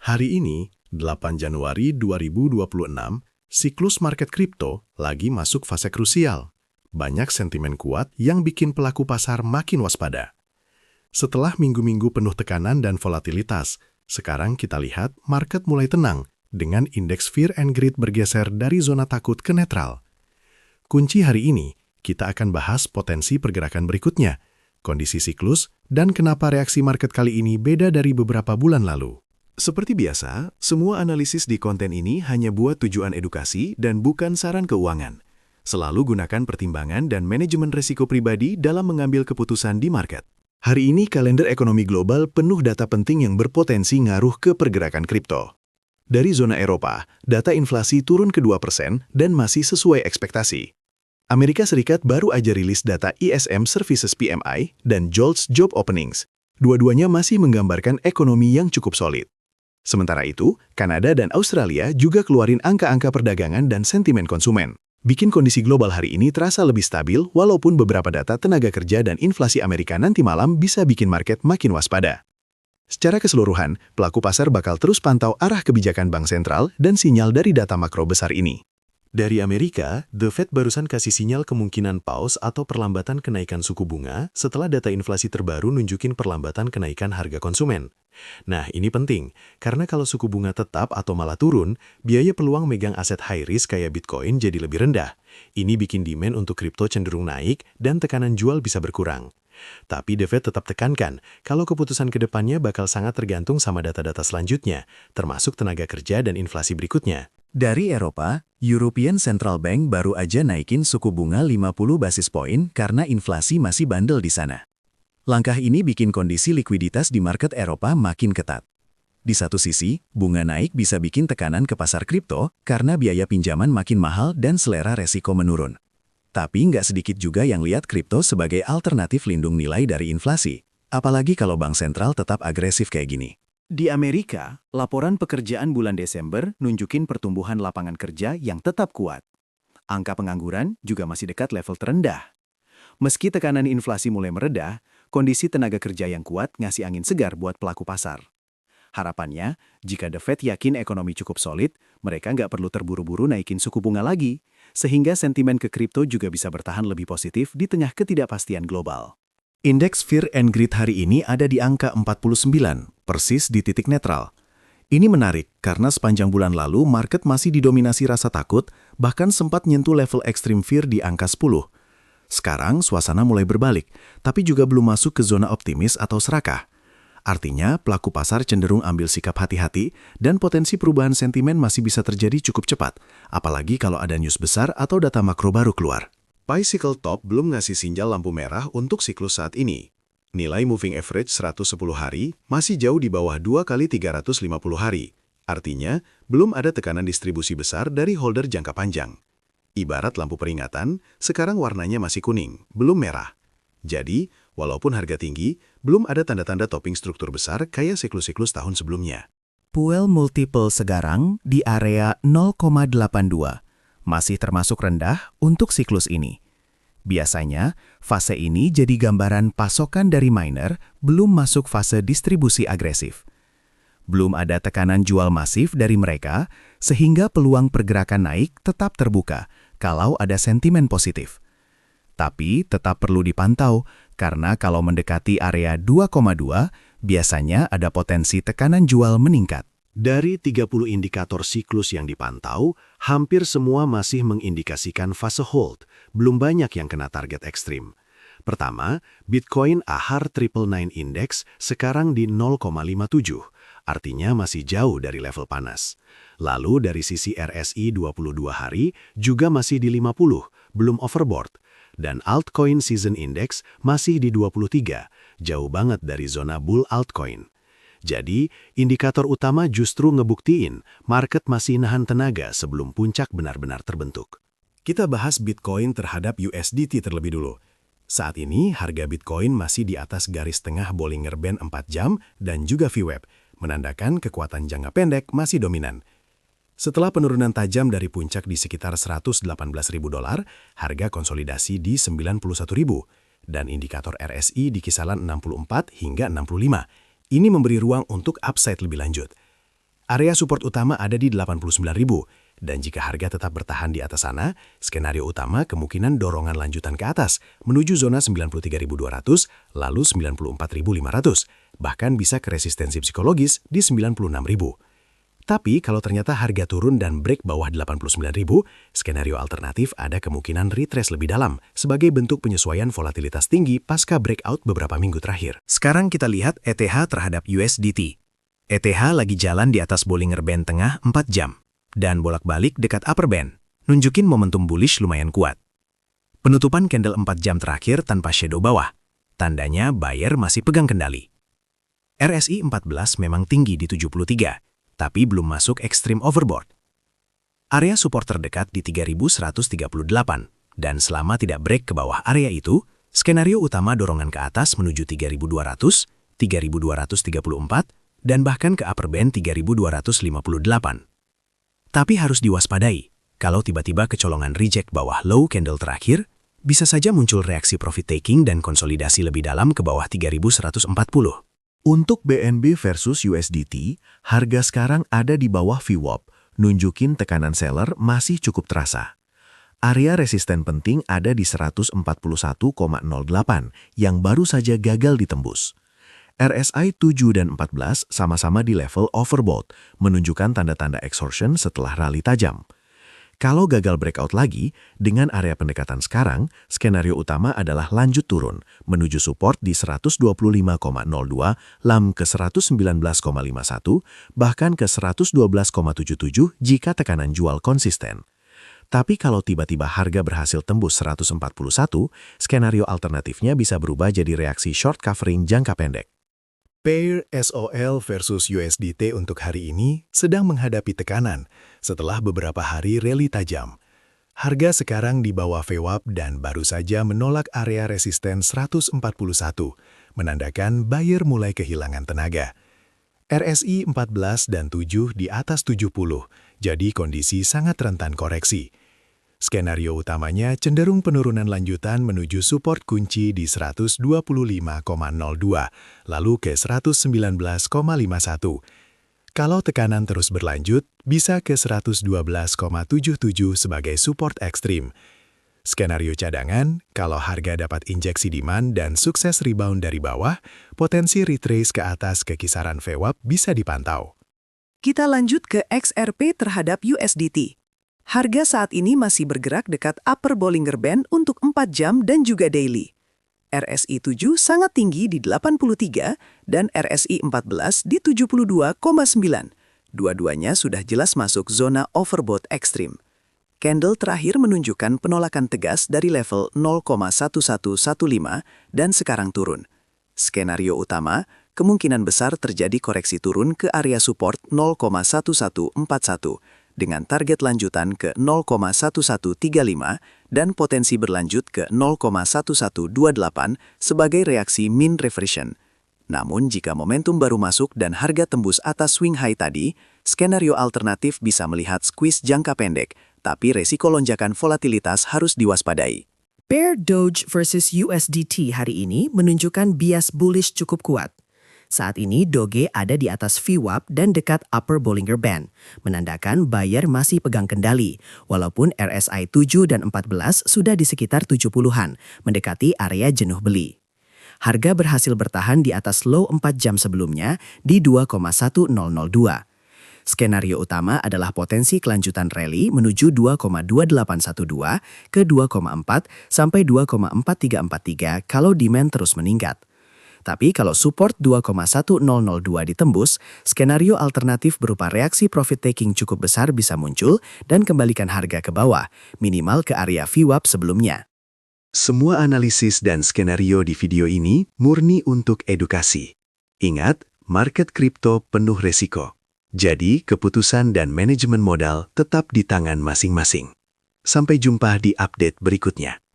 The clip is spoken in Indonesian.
Hari ini, 8 Januari 2026, siklus market kripto lagi masuk fase krusial. Banyak sentimen kuat yang bikin pelaku pasar makin waspada. Setelah minggu-minggu penuh tekanan dan volatilitas, sekarang kita lihat market mulai tenang dengan indeks Fear and Greed bergeser dari zona takut ke netral. Kunci hari ini, kita akan bahas potensi pergerakan berikutnya, kondisi siklus, dan kenapa reaksi market kali ini beda dari beberapa bulan lalu. Seperti biasa, semua analisis di konten ini hanya buat tujuan edukasi dan bukan saran keuangan. Selalu gunakan pertimbangan dan manajemen risiko pribadi dalam mengambil keputusan di market. Hari ini kalender ekonomi global penuh data penting yang berpotensi ngaruh ke pergerakan kripto. Dari zona Eropa, data inflasi turun ke 2% dan masih sesuai ekspektasi. Amerika Serikat baru aja rilis data ISM Services PMI dan JOLTS Job Openings. Dua-duanya masih menggambarkan ekonomi yang cukup solid. Sementara itu, Kanada dan Australia juga keluarin angka-angka perdagangan dan sentimen konsumen. Bikin kondisi global hari ini terasa lebih stabil walaupun beberapa data tenaga kerja dan inflasi Amerika nanti malam bisa bikin market makin waspada. Secara keseluruhan, pelaku pasar bakal terus pantau arah kebijakan bank sentral dan sinyal dari data makro besar ini. Dari Amerika, The Fed barusan kasih sinyal kemungkinan pause atau perlambatan kenaikan suku bunga setelah data inflasi terbaru nunjukin perlambatan kenaikan harga konsumen. Nah, ini penting, karena kalau suku bunga tetap atau malah turun, biaya peluang megang aset high risk kayak Bitcoin jadi lebih rendah. Ini bikin demand untuk kripto cenderung naik dan tekanan jual bisa berkurang. Tapi The Fed tetap tekankan, kalau keputusan ke depannya bakal sangat tergantung sama data-data selanjutnya, termasuk tenaga kerja dan inflasi berikutnya. Dari Eropa, European Central Bank baru aja naikin suku bunga 50 basis poin karena inflasi masih bandel di sana. Langkah ini bikin kondisi likuiditas di market Eropa makin ketat. Di satu sisi, bunga naik bisa bikin tekanan ke pasar kripto karena biaya pinjaman makin mahal dan selera resiko menurun. Tapi nggak sedikit juga yang lihat kripto sebagai alternatif lindung nilai dari inflasi, apalagi kalau bank sentral tetap agresif kayak gini. Di Amerika, laporan pekerjaan bulan Desember nunjukin pertumbuhan lapangan kerja yang tetap kuat. Angka pengangguran juga masih dekat level terendah. Meski tekanan inflasi mulai meredah, kondisi tenaga kerja yang kuat ngasih angin segar buat pelaku pasar. Harapannya, jika The Fed yakin ekonomi cukup solid, mereka nggak perlu terburu-buru naikin suku bunga lagi, sehingga sentimen ke kripto juga bisa bertahan lebih positif di tengah ketidakpastian global. Indeks Fear and Greed hari ini ada di angka 49, persis di titik netral. Ini menarik karena sepanjang bulan lalu market masih didominasi rasa takut, bahkan sempat nyentuh level ekstrim fear di angka 10. Sekarang suasana mulai berbalik, tapi juga belum masuk ke zona optimis atau serakah. Artinya, pelaku pasar cenderung ambil sikap hati-hati dan potensi perubahan sentimen masih bisa terjadi cukup cepat, apalagi kalau ada news besar atau data makro baru keluar. Bicycle Top belum ngasih sinyal lampu merah untuk siklus saat ini. Nilai moving average 110 hari masih jauh di bawah 2 kali 350 hari. Artinya, belum ada tekanan distribusi besar dari holder jangka panjang. Ibarat lampu peringatan, sekarang warnanya masih kuning, belum merah. Jadi, walaupun harga tinggi, belum ada tanda-tanda topping struktur besar kayak siklus-siklus tahun sebelumnya. Puel multiple sekarang di area 0,82. Masih termasuk rendah untuk siklus ini. Biasanya, fase ini jadi gambaran pasokan dari miner belum masuk fase distribusi agresif. Belum ada tekanan jual masif dari mereka, sehingga peluang pergerakan naik tetap terbuka kalau ada sentimen positif. Tapi tetap perlu dipantau, karena kalau mendekati area 2,2, biasanya ada potensi tekanan jual meningkat. Dari 30 indikator siklus yang dipantau, hampir semua masih mengindikasikan fase hold, belum banyak yang kena target ekstrim. Pertama, Bitcoin AHR 999 Index sekarang di 0,57, artinya masih jauh dari level panas. Lalu dari sisi RSI 22 hari juga masih di 50, belum overbought. Dan Altcoin Season Index masih di 23, jauh banget dari zona bull altcoin. Jadi, indikator utama justru ngebuktiin market masih nahan tenaga sebelum puncak benar-benar terbentuk. Kita bahas Bitcoin terhadap USDT terlebih dulu. Saat ini, harga Bitcoin masih di atas garis tengah Bollinger Band 4 jam dan juga VWAP, menandakan kekuatan jangka pendek masih dominan. Setelah penurunan tajam dari puncak di sekitar $118.000, harga konsolidasi di 91.000, dan indikator RSI di kisaran 64 hingga 65. Ini memberi ruang untuk upside lebih lanjut. Area support utama ada di 89.000, dan jika harga tetap bertahan di atas sana, skenario utama kemungkinan dorongan lanjutan ke atas menuju zona 93.200, lalu 94.500, bahkan bisa ke resistensi psikologis di 96.000. Tapi kalau ternyata harga turun dan break bawah 89.000, skenario alternatif ada kemungkinan retrace lebih dalam sebagai bentuk penyesuaian volatilitas tinggi pasca breakout beberapa minggu terakhir. Sekarang kita lihat ETH terhadap USDT. ETH lagi jalan di atas Bollinger Band tengah 4 jam, dan bolak-balik dekat upper band, nunjukin momentum bullish lumayan kuat. Penutupan candle 4 jam terakhir tanpa shadow bawah, tandanya buyer masih pegang kendali. RSI 14 memang tinggi di 73, tapi belum masuk extreme overbought. Area support terdekat di 3138, dan selama tidak break ke bawah area itu, skenario utama dorongan ke atas menuju 3200, 3234, dan bahkan ke upper band 3258. Tapi harus diwaspadai, kalau tiba-tiba kecolongan reject bawah low candle terakhir, bisa saja muncul reaksi profit taking dan konsolidasi lebih dalam ke bawah 3140. Untuk BNB versus USDT, harga sekarang ada di bawah VWAP, nunjukin tekanan seller masih cukup terasa. Area resisten penting ada di 141,08 yang baru saja gagal ditembus. RSI 7 dan 14 sama-sama di level overbought, menunjukkan tanda-tanda exhaustion setelah rally tajam. Kalau gagal breakout lagi, dengan area pendekatan sekarang, skenario utama adalah lanjut turun, menuju support di 125,02, lam ke 119,51, bahkan ke 112,77 jika tekanan jual konsisten. Tapi kalau tiba-tiba harga berhasil tembus 141, skenario alternatifnya bisa berubah jadi reaksi short covering jangka pendek. Pair SOL versus USDT untuk hari ini sedang menghadapi tekanan setelah beberapa hari rally tajam. Harga sekarang di bawah VWAP dan baru saja menolak area resisten 141, menandakan buyer mulai kehilangan tenaga. RSI 14 dan 7 di atas 70, jadi kondisi sangat rentan koreksi. Skenario utamanya cenderung penurunan lanjutan menuju support kunci di 125,02, lalu ke 119,51. Kalau tekanan terus berlanjut, bisa ke 112,77 sebagai support ekstrim. Skenario cadangan, kalau harga dapat injeksi demand dan sukses rebound dari bawah, potensi retrace ke atas ke kisaran VWAP bisa dipantau. Kita lanjut ke XRP terhadap USDT. Harga saat ini masih bergerak dekat upper Bollinger Band untuk 4 jam dan juga daily. RSI 7 sangat tinggi di 83 dan RSI 14 di 72,9. Dua-duanya sudah jelas masuk zona overbought ekstrim. Candle terakhir menunjukkan penolakan tegas dari level 0,1115 dan sekarang turun. Skenario utama, kemungkinan besar terjadi koreksi turun ke area support 0,1141 dengan target lanjutan ke 0,1135 dan potensi berlanjut ke 0,1128 sebagai reaksi mean reversion. Namun jika momentum baru masuk dan harga tembus atas swing high tadi, skenario alternatif bisa melihat squeeze jangka pendek, tapi resiko lonjakan volatilitas harus diwaspadai. Pair Doge versus USDT hari ini menunjukkan bias bullish cukup kuat. Saat ini Doge ada di atas VWAP dan dekat upper Bollinger Band, menandakan buyer masih pegang kendali, walaupun RSI 7 dan 14 sudah di sekitar 70-an, mendekati area jenuh beli. Harga berhasil bertahan di atas low 4 jam sebelumnya di 2,1002. Skenario utama adalah potensi kelanjutan rally menuju 2,2812 ke 2,4 sampai 2,4343 kalau demand terus meningkat. Tapi kalau support 2,1002 ditembus, skenario alternatif berupa reaksi profit taking cukup besar bisa muncul dan kembalikan harga ke bawah, minimal ke area VWAP sebelumnya. Semua analisis dan skenario di video ini murni untuk edukasi. Ingat, market kripto penuh resiko. Jadi, keputusan dan manajemen modal tetap di tangan masing-masing. Sampai jumpa di update berikutnya.